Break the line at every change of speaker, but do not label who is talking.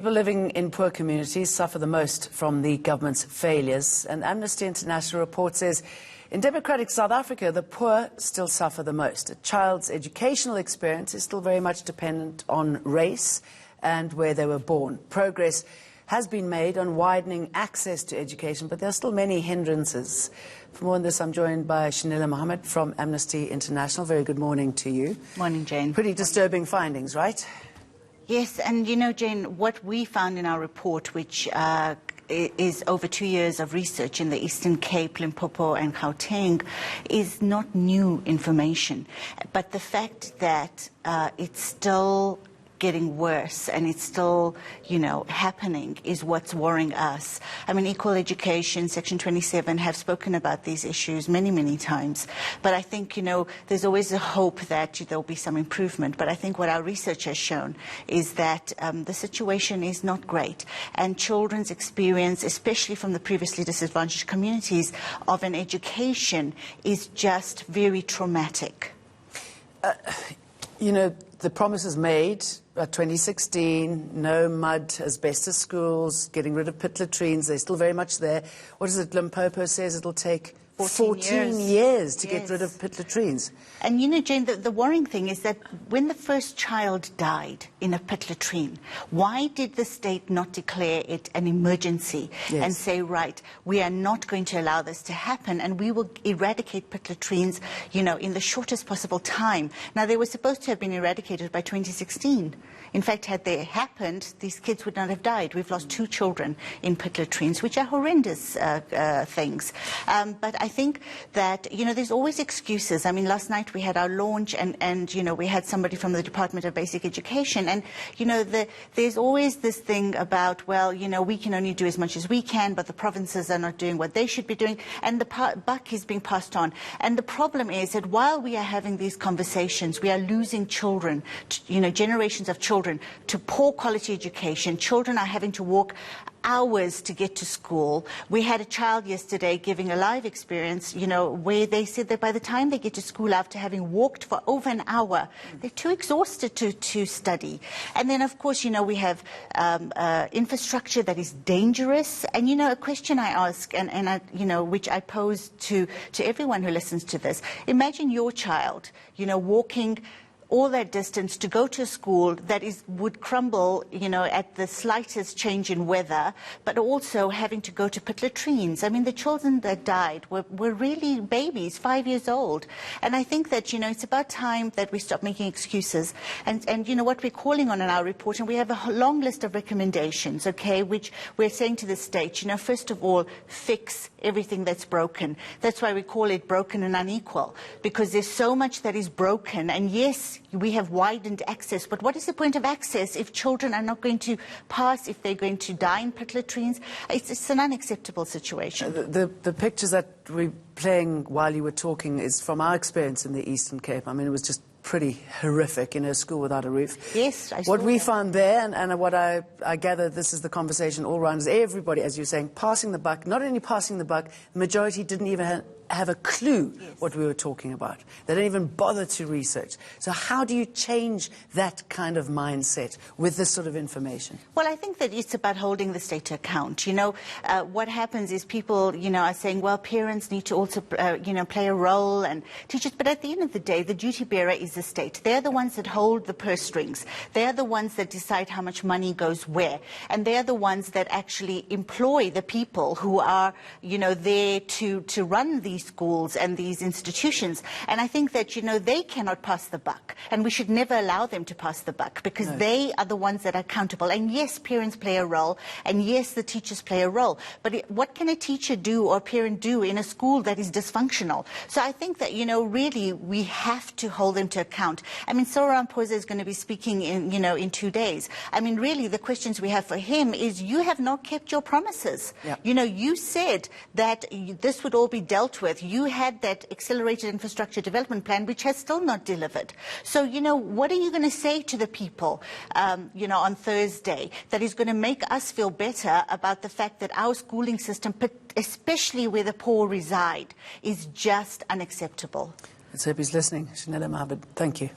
People living in poor communities suffer the most from the government's failures, and Amnesty International report says in democratic South Africa, the poor still suffer the most. A child's educational experience is still very much dependent on race and where they were born. Progress has been made on widening access to education, but there are still many hindrances. For more on this, I'm joined by Shanila Mohammed from Amnesty International. Very good morning to you.
Morning, Jane.
Pretty disturbing findings, right?
Yes, and you know, Jane, what we found in our report, which is over 2 years of research in the Eastern Cape, Limpopo and Gauteng, is not new information. But the fact that it's still getting worse and it's still, you know, happening is what's worrying us. I mean, Equal Education, Section 27, have spoken about these issues many, many times. But I think, you know, there's always a hope that there'll be some improvement. But I think what our research has shown is that the situation is not great. And children's experience, especially from the previously disadvantaged communities, of an education is just very traumatic.
You know, the promises made, 2016, no mud, asbestos schools, getting rid of pit latrines, they're still very much there. What is it, Limpopo says it'll take 14 years to get rid of pit latrines.
And you know, Jane, the worrying thing is that when the first child died in a pit latrine, why did the state not declare it an emergency and say, right, we are not going to allow this to happen and we will eradicate pit latrines, you know, in the shortest possible time? Now, they were supposed to have been eradicated by 2016. In fact, had they happened, these kids would not have died. We've lost 2 children in pit latrines, which are horrendous things. But I think that, you know, there's always excuses. I mean, last night we had our launch and you know, we had somebody from the Department of Basic Education. And, you know, there's always this thing about, well, you know, we can only do as much as we can, but the provinces are not doing what they should be doing. And the buck is being passed on. And the problem is that while we are having these conversations, we are losing children, you know, generations of children to poor quality education. Children are having to walk hours to get to school. We had a child yesterday giving a live experience, you know, where they said that by the time they get to school after having walked for over an hour, they're too exhausted to study. And then, of course, you know, we have infrastructure that is dangerous. And, you know, a question I ask, and I, you know, which I pose to everyone who listens to this, imagine your child, you know, walking all that distance to go to a school that would crumble, you know, at the slightest change in weather, but also having to go to pit latrines. I mean, the children that died were really babies, 5 years old. And I think that, you know, it's about time that we stop making excuses. And you know, what we're calling on in our report, and we have a long list of recommendations, okay, which we're saying to the state, you know, first of all, fix everything that's broken. That's why we call it broken and unequal, because there's so much that is broken. And yes, we have widened access, but what is the point of access if children are not going to pass, if they're going to die in pit latrines? It's an unacceptable situation.
The pictures that we're playing while you were talking is from our experience in the Eastern Cape. I mean, it was just pretty horrific in a school without a roof.
Yes, I saw
what we
that.
Found there, and what I gather this is the conversation all around, is everybody, as you're saying, passing the buck. Not only passing the buck, the majority didn't even have a clue what we were talking about. They didn't even bother to research. So how do you change that kind of mindset with this sort of information?
Well, I think that it's about holding the state to account. You know, what happens is people, you know, are saying, well, parents need to also, you know, play a role, and teachers. But at the end of the day, the duty bearer is the state. They're the ones that hold the purse strings. They're the ones that decide how much money goes where. And they're the ones that actually employ the people who are, you know, there to run these schools and these institutions. And I think that, you know, they cannot pass the buck, and we should never allow them to pass the buck, because they are the ones that are accountable. And yes, parents play a role, and yes, the teachers play a role, but what can a teacher do or a parent do in a school that is dysfunctional? So I think that, you know, really we have to hold them to account. I mean, Cyril Ramaphosa is going to be speaking in, you know, in 2 days. I mean, really the questions we have for him is, you have not kept your promises. You know, you said that this would all be dealt with. You had that accelerated infrastructure development plan, which has still not delivered. So, you know, what are you going to say to the people, you know, on Thursday that is going to make us feel better about the fact that our schooling system, especially where the poor reside, is just unacceptable?
Let's hope he's listening. Shanila Mohammed, thank you.